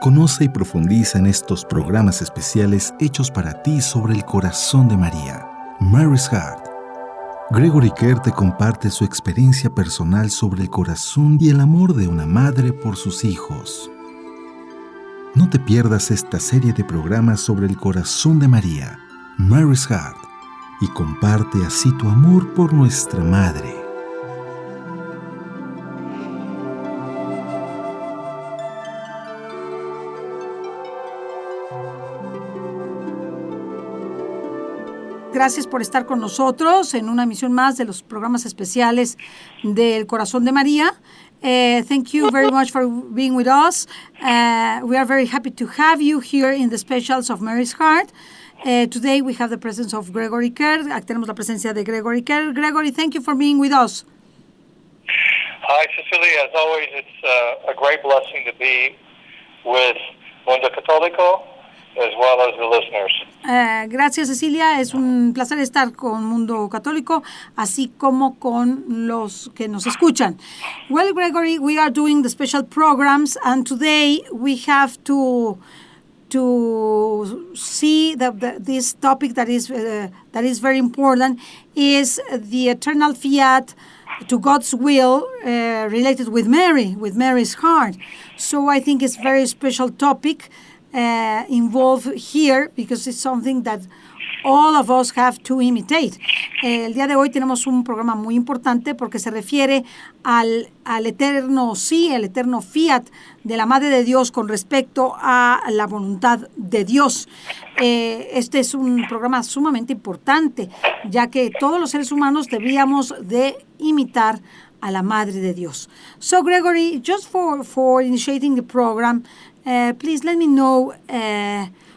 Conoce y profundiza en estos programas especiales hechos para ti sobre el corazón de María, Mary's Heart. Gregory Kerr te comparte su experiencia personal sobre el corazón y el amor de una madre por sus hijos. No te pierdas esta serie de programas sobre el corazón de María, Mary's Heart, y comparte así tu amor por nuestra Madre. Gracias por estar con nosotros en una emisión más de los programas especiales del Corazón de María. Thank you very much for being with us. We are very happy to have you here in the specials of Mary's Heart. Today we have the presence of Gregory Kerr. Tenemos la presencia de Gregory Kerr. Gregory, thank you for being with us. Hi, Cecilia. As always, it's a great blessing to be with Mundo Católico, as well as the listeners. Gracias, Cecilia. Es un placer estar con Mundo Católico, así como con los que nos escuchan. Well, Gregory, we are doing the special programs, and today we have to see this topic that is very important is the eternal fiat to God's will related with Mary, with Mary's heart. So I think it's a very special topic involved here because it's something that all of us have to imitate. El día de hoy tenemos un programa muy importante porque se refiere al eterno sí, el eterno fiat de la Madre de Dios con respecto a la voluntad de Dios. Este es un programa sumamente importante, ya que todos los seres humanos debíamos de imitar a la Madre de Dios. So, Gregory, just for initiating the program, please let me know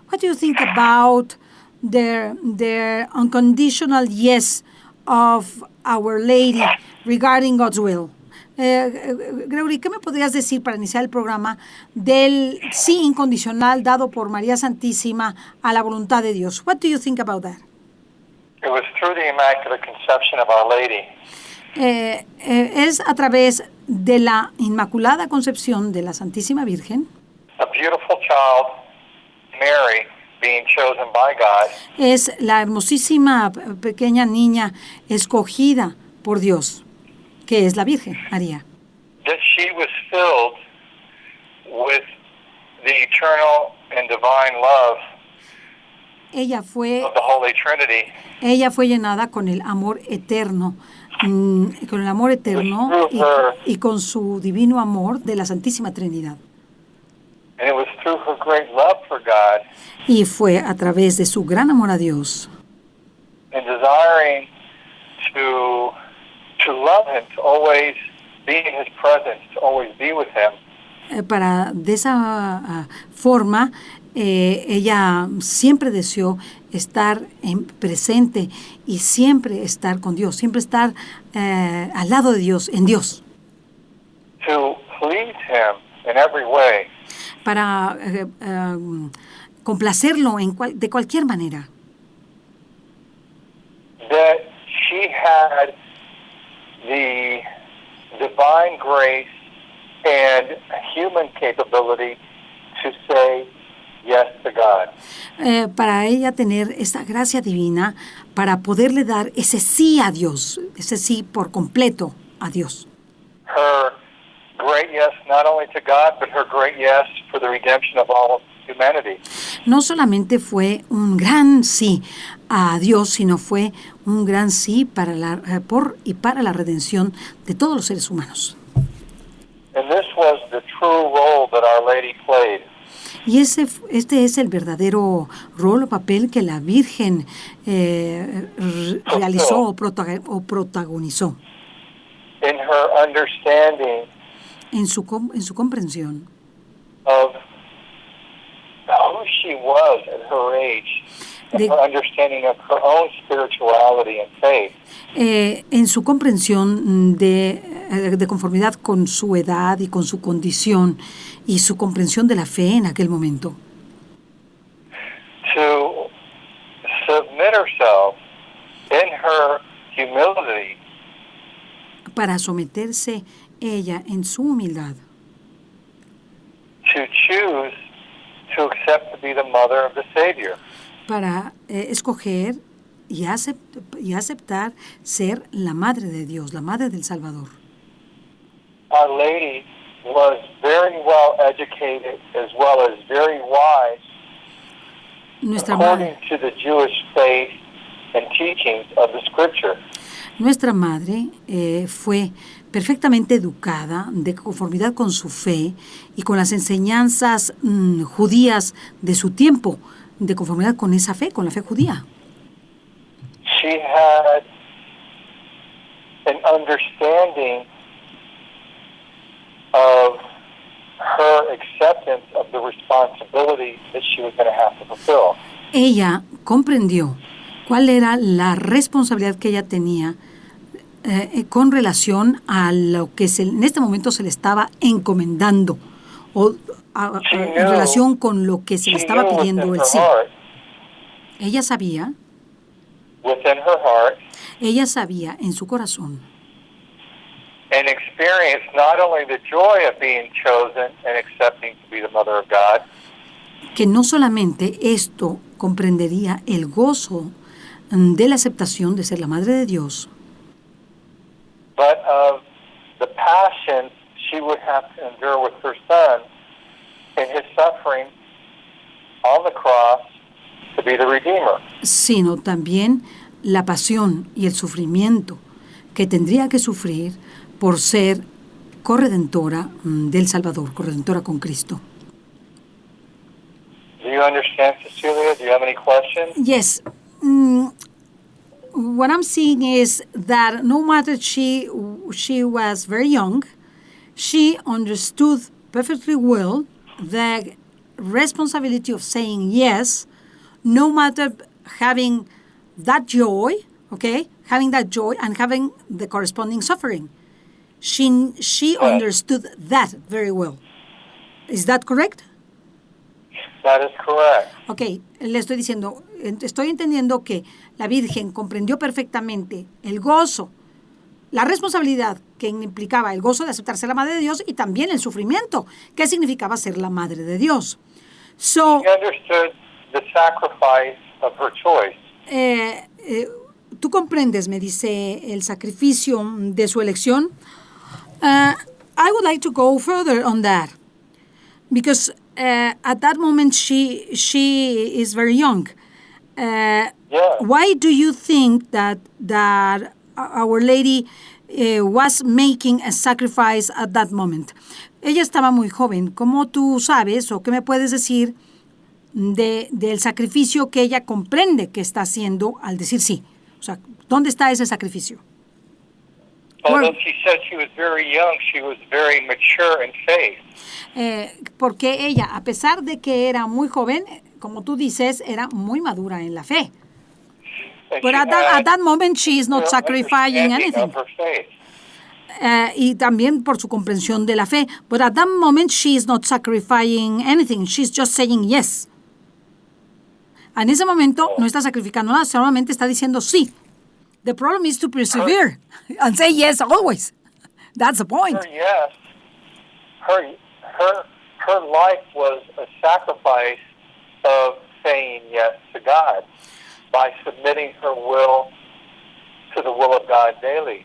what do you think about their unconditional yes of Our Lady regarding God's will. Gregory, ¿qué me podrías decir para iniciar el programa del sí incondicional dado por María Santísima a la voluntad de Dios? What do you think about that? It was through the Immaculate Conception of Our Lady. Es a través de la Inmaculada Concepción de la Santísima Virgen. A beautiful child, Mary, being chosen by God. Es la hermosísima pequeña niña escogida por Dios, que es la Virgen María. That she was filled with the eternal and divine love Ella fue of the Holy Trinity. Ella fue llenada con el amor eterno, y con su divino amor de la Santísima Trinidad. And it was through her great love for God Y fue a través de su gran amor a Dios and desiring to love Him, to always be in His presence, to always be with Him. Para de esa forma ella siempre deseó estar presente y siempre estar con Dios, siempre estar al lado de Dios, en Dios. To please Him in every way. Para complacerlo de cualquier manera. That she had the divine grace and human capability to say yes to God. Para ella tener esa gracia divina para poderle dar ese sí a Dios, ese sí por completo a Dios. Her great yes not only to God, but her great yes for the redemption of all humanity. No solamente fue un gran sí a Dios, sino fue un gran sí para por y para la redención de todos los seres humanos. And this was the true role that Our Lady played. Y este es el verdadero rol o papel que la Virgen realizó o protagonizó. In her understanding En su comprensión of who she was at her age, and her understanding of her own spirituality and faith. En su comprensión de conformidad con su edad y con su condición y su comprensión de la fe en aquel momento. To submit herself in her humility. Para someterse ella en su humildad. To choose to be the mother of the Savior. para escoger y aceptar ser la madre de Dios, la madre del Salvador. Our Lady was very well educated as well as very wise Nuestra according madre, to the Jewish faith and teachings of the Scripture. nuestra madre fue perfectamente educada de conformidad con su fe y con las enseñanzas judías de su tiempo, de conformidad con esa fe, con la fe judía. She had an understanding of her acceptance of the responsibility that she was going to have to fulfill. Ella comprendió cuál era la responsabilidad que ella tenía con relación a lo que en este momento se le estaba encomendando o en relación con lo que se le estaba pidiendo el sí. Ella sabía en su corazón and experienced not only the joy of being chosen and accepting to be the mother of God, que no solamente esto comprendería el gozo de la aceptación de ser la madre de Dios, but of the passion she would have to endure with her son in his suffering on the cross to be the Redeemer. sino también la pasión y el sufrimiento que tendría que sufrir por ser corredentora del Salvador, corredentora con Cristo. Do you understand, Cecilia? Do you have any questions? Yes. What I'm seeing is that no matter she was very young, she understood perfectly well the responsibility of saying yes, no matter having that joy, okay, having that joy and having the corresponding suffering. She understood that very well. Is that correct? That is correct. Ok, le estoy diciendo, estoy entendiendo que la Virgen comprendió perfectamente el gozo, la responsabilidad que implicaba el gozo de aceptarse la Madre de Dios y también el sufrimiento que significaba ser la Madre de Dios. So, She understood the sacrifice of her choice. tú comprendes, me dice, el sacrificio de su elección. I would like to go further on that because at that moment she is very young. Why do you think that Our Lady was making a sacrifice at that moment? Ella estaba muy joven. ¿Cómo tú sabes o qué me puedes decir del sacrificio que ella comprende que está haciendo al decir sí? O sea, ¿dónde está ese sacrificio? Although she said she was very young, she was very mature in faith. Porque ella, a pesar de que era muy joven, como tú dices, era muy madura en la fe. But at that moment she is not sacrificing anything. Y también por su comprensión de la fe. But at that moment she is not sacrificing anything. She's just saying yes. En ese momento no está sacrificando nada, solamente está diciendo sí. The problem is to persevere and say yes always. That's the point. Her yes, her life was a sacrifice of saying yes to God by submitting her will to the will of God daily.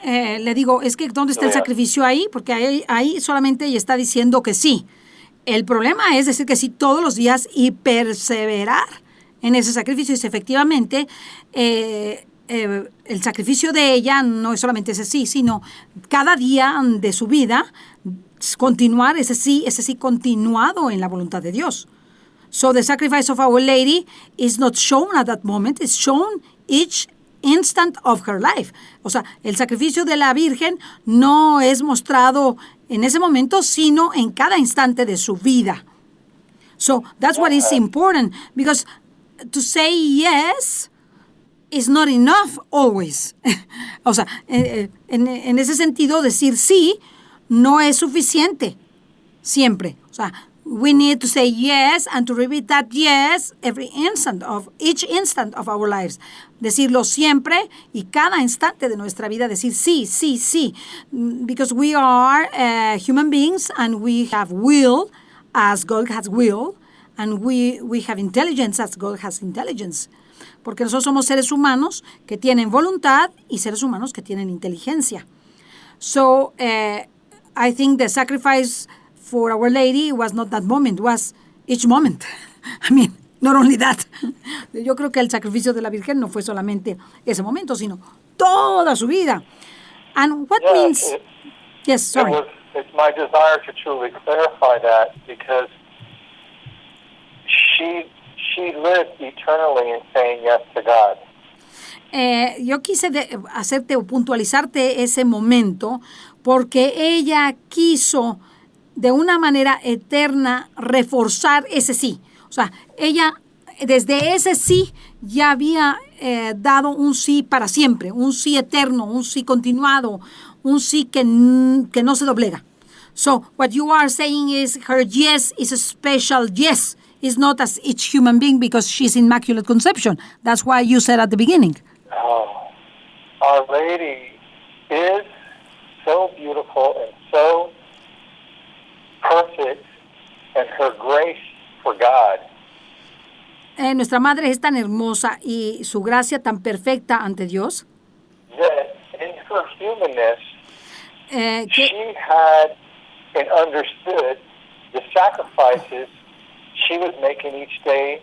Le digo, es que ¿dónde está el sacrificio ahí? Porque ahí solamente ella está diciendo que sí. El problema es decir que sí todos los días y perseverar en ese sacrificio. Y efectivamente, el sacrificio de ella no es solamente ese sí, sino cada día de su vida continuar ese sí continuado en la voluntad de Dios. So the sacrifice of Our Lady is not shown at that moment, it's shown each instant of her life. O sea, el sacrificio de la Virgen no es mostrado en ese momento, sino en cada instante de su vida. So that's what is important, because to say yes is not enough always. O sea, en ese sentido, decir sí no es suficiente siempre. O sea, we need to say yes and to repeat that yes each instant of our lives. Decirlo siempre y cada instante de nuestra vida decir sí, sí, sí. Because we are human beings and we have will as God has will. and we have intelligence as God has intelligence. Porque nosotros somos seres humanos que tienen voluntad y seres humanos que tienen inteligencia. So, I think the sacrifice for Our Lady was not that moment, was each moment. I mean, not only that. Yo creo que el sacrificio de la Virgen no fue solamente ese momento, sino toda su vida. And what means... Yes, sorry. It's my desire to truly clarify that because she lived eternally in saying yes to God. Yo quise hacerte o puntualizarte ese momento porque ella quiso de una manera eterna reforzar ese sí. O sea, ella desde ese sí ya había dado un sí para siempre, un sí eterno, un sí continuado, un sí que no se doblega. So, what you are saying is her yes is a special yes. It's not as each human being because she's Immaculate Conception. That's why you said at the beginning. Oh, Our Lady is so beautiful and so perfect in her grace for God. Nuestra Madre es tan hermosa y su gracia tan perfecta ante Dios. That in her humanness, Que she had and understood the sacrifices she was making each day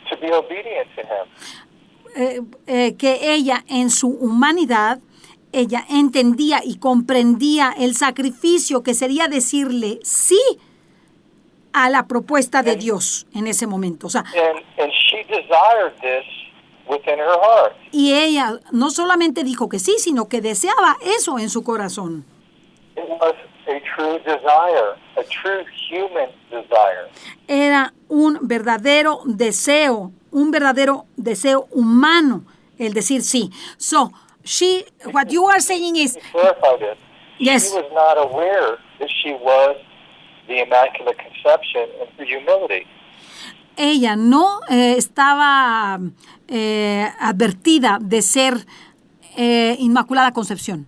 to be obedient to him. que ella en su humanidad, ella entendía y comprendía el sacrificio que sería decirle sí a la propuesta de Dios en ese momento. O sea, And she desired this within her heart. y ella no solamente dijo que sí, sino que deseaba eso en su corazón. It was a true desire, a true human desire. Era un verdadero deseo humano el decir sí. So, what you are saying is, To clarify this, Yes. she was not aware that she was the Immaculate Conception in her humility. ella no estaba advertida de ser Inmaculada Concepción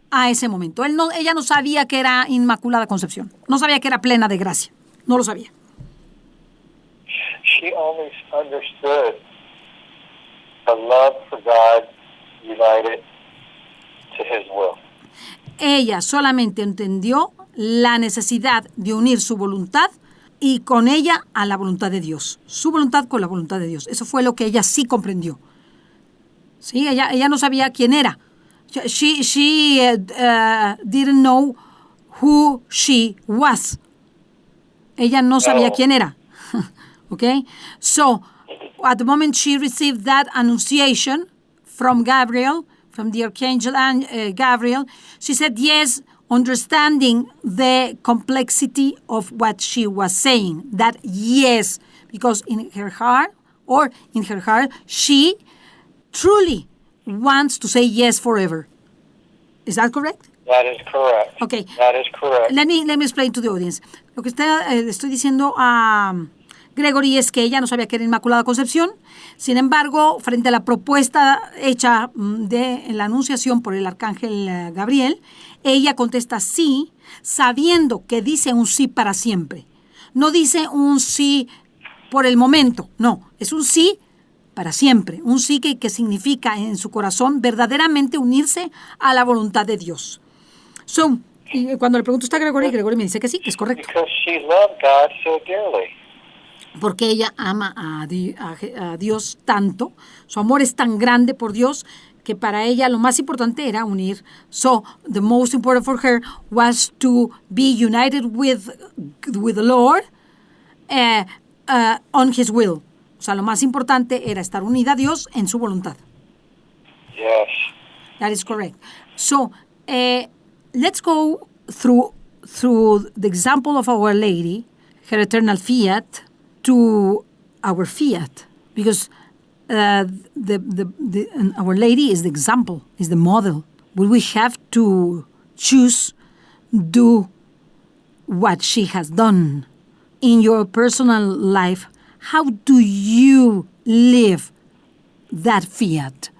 a ese momento. Ella no sabía que era Inmaculada Concepción, no sabía que era plena de gracia, no lo sabía. She only understood the love for God united to His will. Ella solamente entendió la necesidad de unir su voluntad y con ella a la voluntad de Dios. Su voluntad con la voluntad de Dios. Eso fue lo que ella sí comprendió. Sí, ella no sabía quién era. She didn't know who she was. Ella no sabía quién era. Okay? So, at the moment she received that annunciation from Gabriel, from the archangel Gabriel, she said yes, understanding the complexity of what she was saying. That yes, because in her heart, she truly wants to say yes forever. Is that correct? That is correct. Okay. That is correct. Let me explain to the audience. Lo que estoy diciendo a Gregory es que ella no sabía que era Inmaculada Concepción. Sin embargo, frente a la propuesta hecha en la anunciación por el arcángel Gabriel, ella contesta sí, sabiendo que dice un sí para siempre. No dice un sí por el momento, no, es un sí para siempre. Un sí que significa en su corazón verdaderamente unirse a la voluntad de Dios. So, y cuando le pregunto esto a Gregory me dice que sí, que es correcto. Because she loved God so dearly. Porque ella ama a Dios tanto, su amor es tan grande por Dios que para ella lo más importante era unir. So, the most important for her was to be united with the Lord on His will. O sea, lo más importante era estar unida a Dios en su voluntad. Yes. That is correct. So, let's go through the example of Our Lady, her eternal fiat, to our fiat, because Our Lady is the example, is the model. Will we have to do what she has done in your personal life? How do you live that fiat?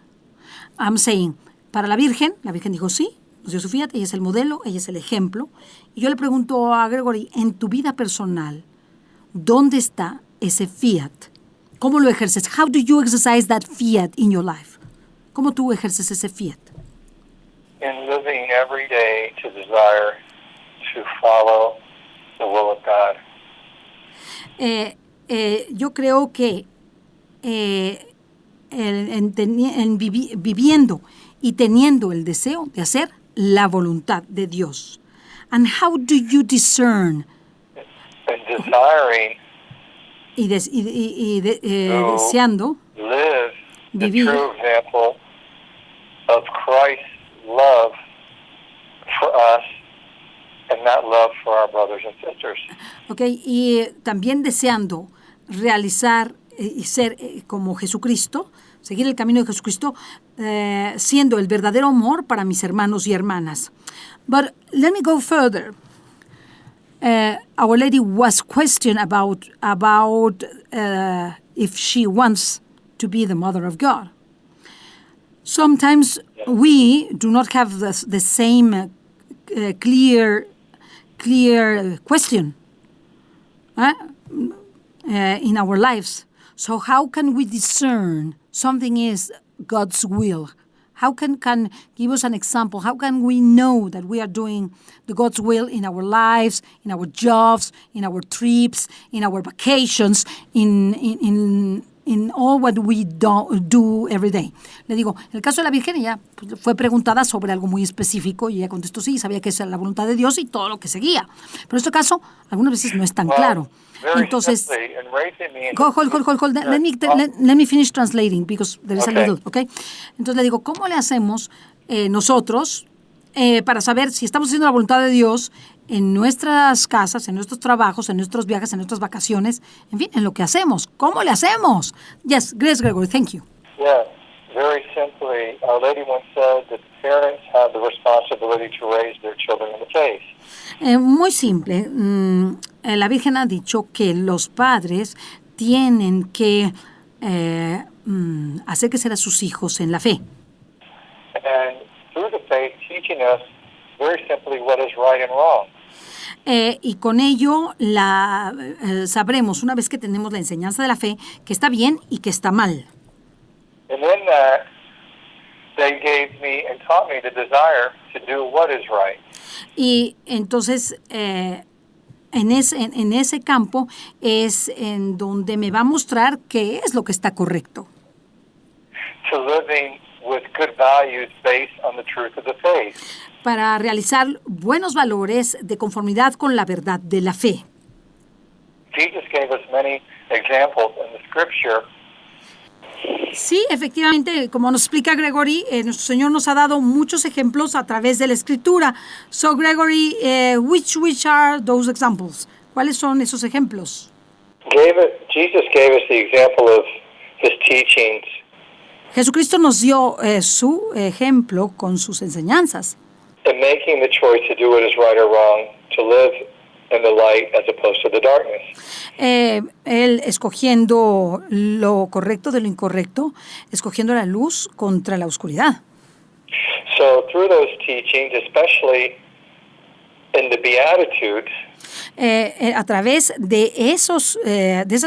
I'm saying, para la Virgen dijo sí, nos dio su fiat, ella es el modelo, ella es el ejemplo. Y yo le pregunto a Gregory, en tu vida personal, ¿Dónde está ese fiat? ¿Cómo lo ejerces? How do you exercise that fiat in your life? ¿Cómo tú ejerces ese fiat? In living every day to desire to follow the will of God. Yo creo que viviendo y teniendo el deseo de hacer la voluntad de Dios. And how do you discern? And desiring Deseando live the vivir true example of Christ's love for us and that love for our brothers and sisters. Okay, y también deseando realizar y ser como Jesucristo, seguir el camino de Jesucristo, siendo el verdadero amor para mis hermanos y hermanas. But let me go further. Our Lady was questioned about if she wants to be the Mother of God. Sometimes we do not have the same clear question in our lives. So how can we discern something is God's will? How can give us an example? How can we know that we are doing the God's will in our lives, in our jobs, in our trips, in our vacations, in all what we do every day? Le digo, en el caso de la Virgen, ella fue preguntada sobre algo muy específico y ella contestó sí, sabía que esa era la voluntad de Dios y todo lo que seguía. Pero en este caso, algunas veces no es tan claro. Entonces, hold. Let me finish translating because there is a little, okay? Entonces le digo, ¿cómo le hacemos nosotros para saber si estamos haciendo la voluntad de Dios en nuestras casas, en nuestros trabajos, en nuestros viajes, en nuestras vacaciones, en fin, en lo que hacemos? ¿Cómo le hacemos? Yes, Grace Gregory, thank you. Yeah, very simply, Our Lady once said that parents have the responsibility to raise their children in the faith. Muy simple. La Virgen ha dicho que los padres tienen que hacer crecer a sus hijos en la fe. And through the faith, teaching us very simply what is right and wrong. Y con ello sabremos, una vez que tenemos la enseñanza de la fe, que está bien y que está mal. And in that, they gave me and taught me the desire to do what is right. Y entonces, en ese campo es en donde me va a mostrar qué es lo que está correcto. To living with good values based on the truth of the faith. Para realizar buenos valores de conformidad con la verdad de la fe. Jesus gave us many examples in the scripture. Sí, efectivamente, como nos explica Gregory, nuestro Señor nos ha dado muchos ejemplos a través de la Escritura. So, Gregory, which are those examples? ¿Cuáles son esos ejemplos? Jesus gave us the example of his teachings. Jesucristo nos dio su ejemplo con sus enseñanzas. In making the choice to do what is right or wrong, to live in the light as opposed to the darkness. Él escogiendo lo correcto de lo incorrecto, escogiendo la luz contra la oscuridad. So through those teachings, especially in the Beatitudes, a través de esas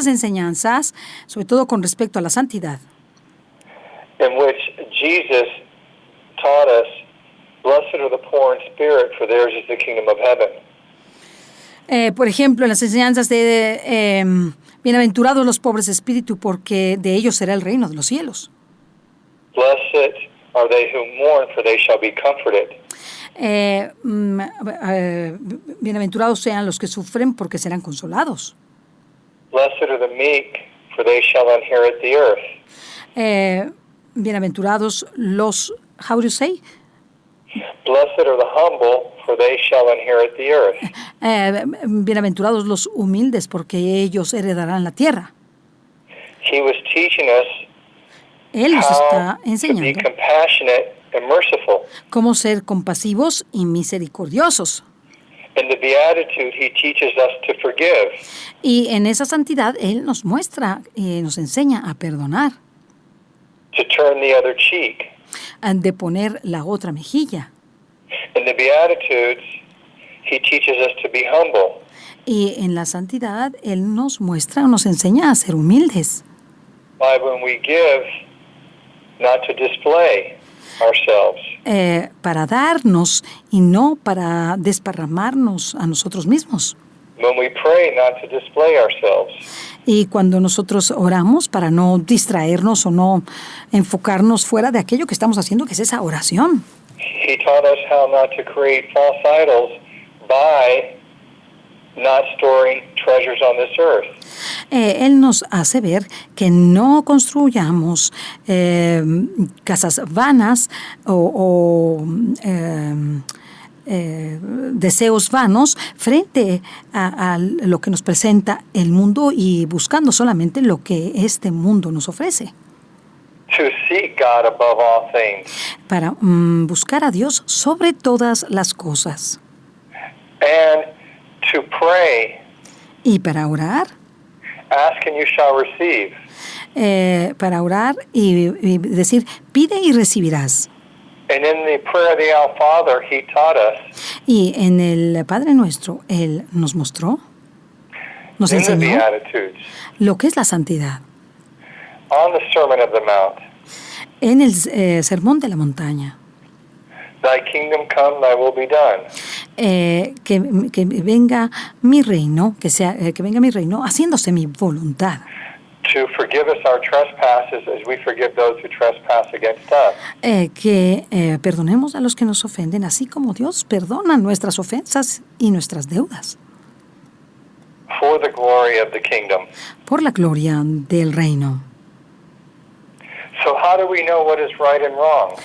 enseñanzas, sobre todo con respecto a la santidad, in which Jesus taught us, "Blessed are the poor in spirit, for theirs is the kingdom of heaven." Por ejemplo, en las enseñanzas de bienaventurados los pobres de espíritu, porque de ellos será el reino de los cielos. Blessed are they who mourn, for they shall be comforted. Bienaventurados sean los que sufren, porque serán consolados. Blessed are the meek, for they shall inherit the earth. Bienaventurados los, how do you say? Blessed are the humble, for they shall inherit the earth. Bienaventurados los humildes, porque ellos heredarán la tierra. He was teaching us Él nos está how to be enseñando compassionate and merciful. cómo ser compasivos y misericordiosos. In the Beatitude, he teaches us to forgive. Y en esa santidad Él nos muestra, nos enseña a perdonar, To turn the other cheek. de poner la otra mejilla. In the Beatitudes, he teaches us to be humble. Y en la santidad, Él nos muestra, nos enseña a ser humildes. By when we give, not to display ourselves. Para darnos y no para desparramarnos a nosotros mismos. When we pray, not to display ourselves. Y cuando nosotros oramos, para no distraernos o no enfocarnos fuera de aquello que estamos haciendo, que es esa oración. He taught us how not to create false idols by not storing treasures on this earth. Él nos hace ver que no construyamos casas vanas o deseos vanos frente a lo que nos presenta el mundo y buscando solamente lo que este mundo nos ofrece. To seek God above all things. Para buscar a Dios sobre todas las cosas. And to pray, Y para orar, ask and you shall receive. Para orar y decir, pide y recibirás. And in the prayer of the Our Father, He taught us, Y en el Padre Nuestro, Él nos mostró, nos in the enseñó Beatitudes, lo que es la santidad. on the Sermon of the Mount, En el Sermón de la Montaña, Thy kingdom come, Thy will be done. que venga mi reino, que venga mi reino, haciéndose mi voluntad. To forgive us our trespasses as we forgive those who trespass against us. Que perdonemos a los que nos ofenden, así como Dios perdona nuestras ofensas y nuestras deudas, For the glory of the kingdom. por la gloria del reino. So how do we know what is right and wrong?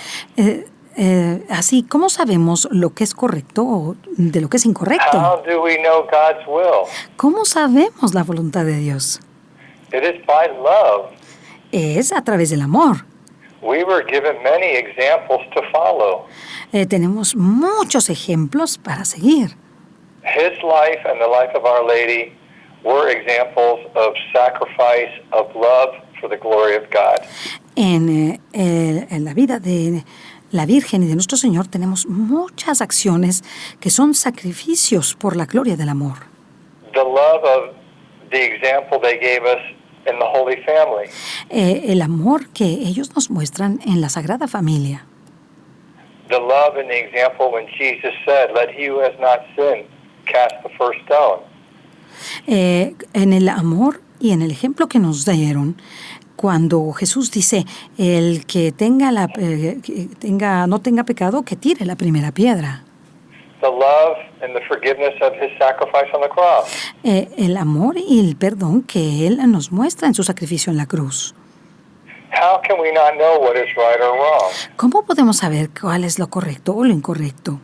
Así, ¿cómo sabemos lo que es correcto o de lo que es incorrecto? How do we know God's will? ¿Cómo sabemos la voluntad de Dios? It is by love. Es a través del amor. We were given many examples to follow. Tenemos muchos ejemplos para seguir. His life and the life of Our Lady were examples of sacrifice, of love for the glory of God. En la vida de la Virgen y de nuestro Señor tenemos muchas acciones que son sacrificios por la gloria del amor. The love of the example they gave us in the Holy Family. El amor que ellos nos muestran en la Sagrada Familia. The love and the example when Jesus said, "Let he who has not sinned cast the first stone." En el amor y en el ejemplo que nos dieron, cuando Jesús dice, el que no tenga pecado, que tire la primera piedra. The love and the forgiveness of his sacrifice on the cross. El amor y el perdón que Él nos muestra en su sacrificio en la cruz. How can we not know what is right or wrong? ¿Cómo podemos saber cuál es lo correcto o lo incorrecto?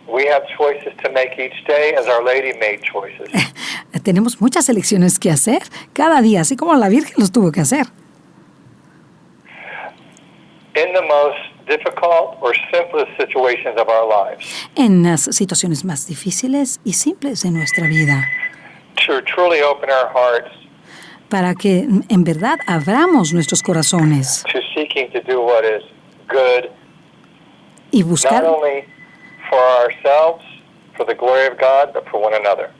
We have choices to make each day as Our Lady made choices. Tenemos muchas elecciones que hacer cada día, así como la Virgen los tuvo que hacer. In the most difficult or simplest situations of our lives, En las situaciones más difíciles y simples de nuestra vida, to truly open our hearts para que en verdad abramos nuestros corazones to seeking to do what is good, y not buscar only for ourselves, for the glory of God, but for one another.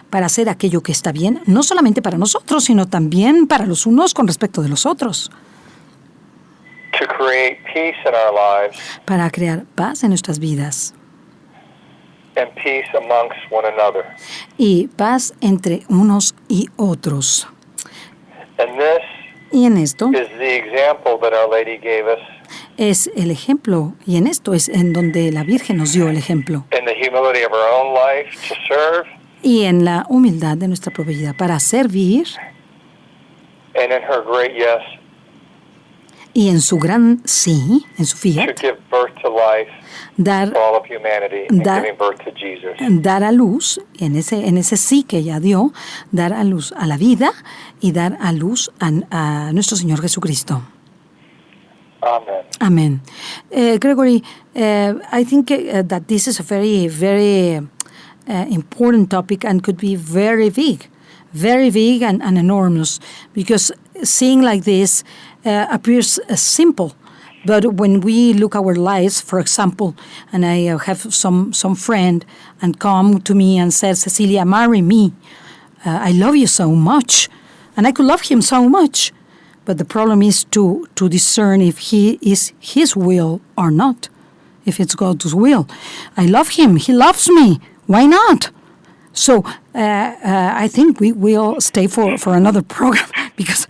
Para hacer aquello que está bien, no solamente para nosotros, sino también para los unos con respecto de los otros. To create peace in our lives Para crear paz en nuestras vidas and peace amongst one another. y paz entre unos y otros. And this Y en esto is the example that Our Lady gave us es el ejemplo, y en esto es en donde la Virgen nos dio el ejemplo. in the humility of her own life to serve, Y en la humildad de nuestra propia vida para servir, and in her great yes y en su gran sí, en su to fiat, give birth to life dar, for all of humanity and That- giving birth to Jesus. dar a luz, en ese sí que ella dio, dar a luz a la vida y dar a luz a nuestro Señor Jesucristo. Amen. Amen. Gregory, I think that this is a very, very important topic and could be very big and enormous, because seeing like this appears simple, But when we look our lives, for example, and I have some friend and come to me and says, Cecilia, marry me. I love you so much. And I could love him so much. But the problem is to discern if he is his will or not, if it's God's will. I love him. He loves me. Why not? So I think we will stay for another program because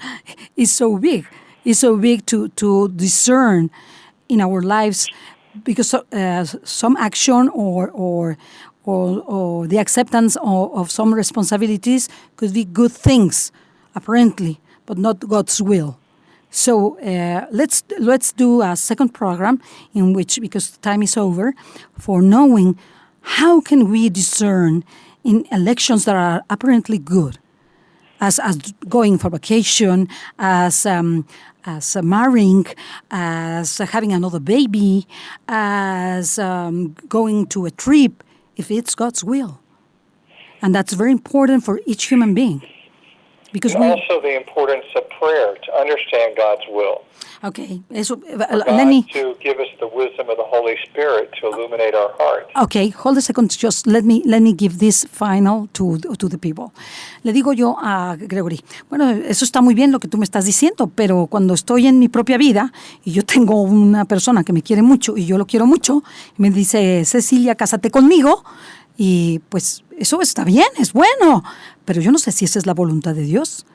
it's so big. It's so big to discern in our lives because some action or the acceptance of some responsibilities could be good things, apparently, but not God's will. So let's do a second program in which, because time is over, for knowing how can we discern in elections that are apparently good, as going for vacation, as marrying, as having another baby, as going to a trip, if it's God's will. And that's very important for each human being. Because and also the importance of prayer, to understand God's will. Okay. Let me to give us the wisdom of the Holy Spirit to illuminate our hearts. Okay, hold a second. Just let me give this final to the people. Le digo yo a Gregory, bueno, eso está muy bien lo que tú me estás diciendo, pero cuando estoy en mi propia vida y yo tengo una persona que me quiere mucho y yo lo quiero mucho, y me dice, Cecilia, cásate conmigo, y pues eso está bien, es bueno, pero yo no sé si esa es la voluntad de Dios.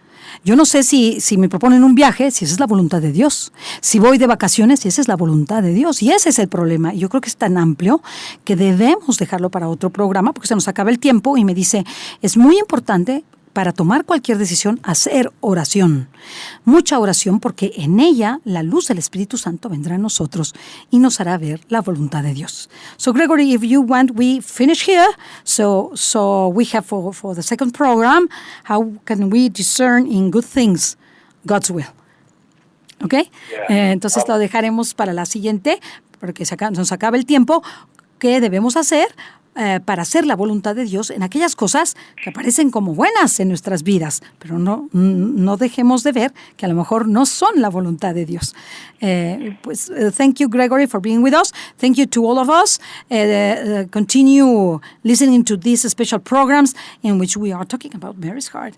Yo no sé si me proponen un viaje, si esa es la voluntad de Dios. Si voy de vacaciones, si esa es la voluntad de Dios. Y ese es el problema. Y yo creo que es tan amplio que debemos dejarlo para otro programa porque se nos acaba el tiempo y me dice, es muy importante para tomar cualquier decisión, hacer oración. Mucha oración porque en ella la luz del Espíritu Santo vendrá a nosotros y nos hará ver la voluntad de Dios. So Gregory, if you want, we finish here. So we have for the second program, how can we discern in good things God's will? Okay? Yeah. Entonces lo dejaremos para la siguiente porque nos acaba el tiempo. ¿Qué debemos hacer para hacer la voluntad de Dios en aquellas cosas que parecen como buenas en nuestras vidas, pero no dejemos de ver que a lo mejor no son la voluntad de Dios? Thank you, Gregory, for being with us. Thank you to all of us. Continue listening to these special programs in which we are talking about Mary's Heart.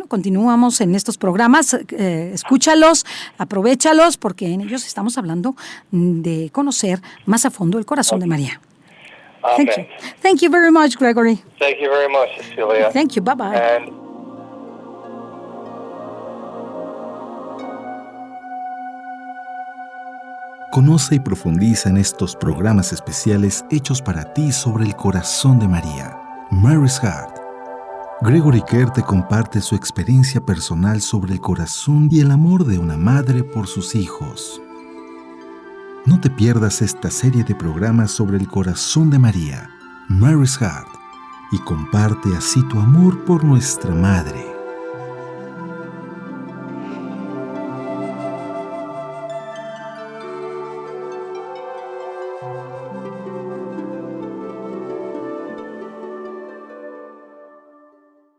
Continuamos en estos programas. Escúchalos, aprovéchalos, porque en ellos estamos hablando de conocer más a fondo el corazón de María. Amen. Thank you. Thank you very much, Gregory. Thank you very much, Cecilia. Thank you. Bye-bye. And Conoce y profundiza en estos programas especiales hechos para ti sobre el corazón de María, Mary's Heart. Gregory Kerr te comparte su experiencia personal sobre el corazón y el amor de una madre por sus hijos. No te pierdas esta serie de programas sobre el corazón de María, Mary's Heart, y comparte así tu amor por nuestra Madre.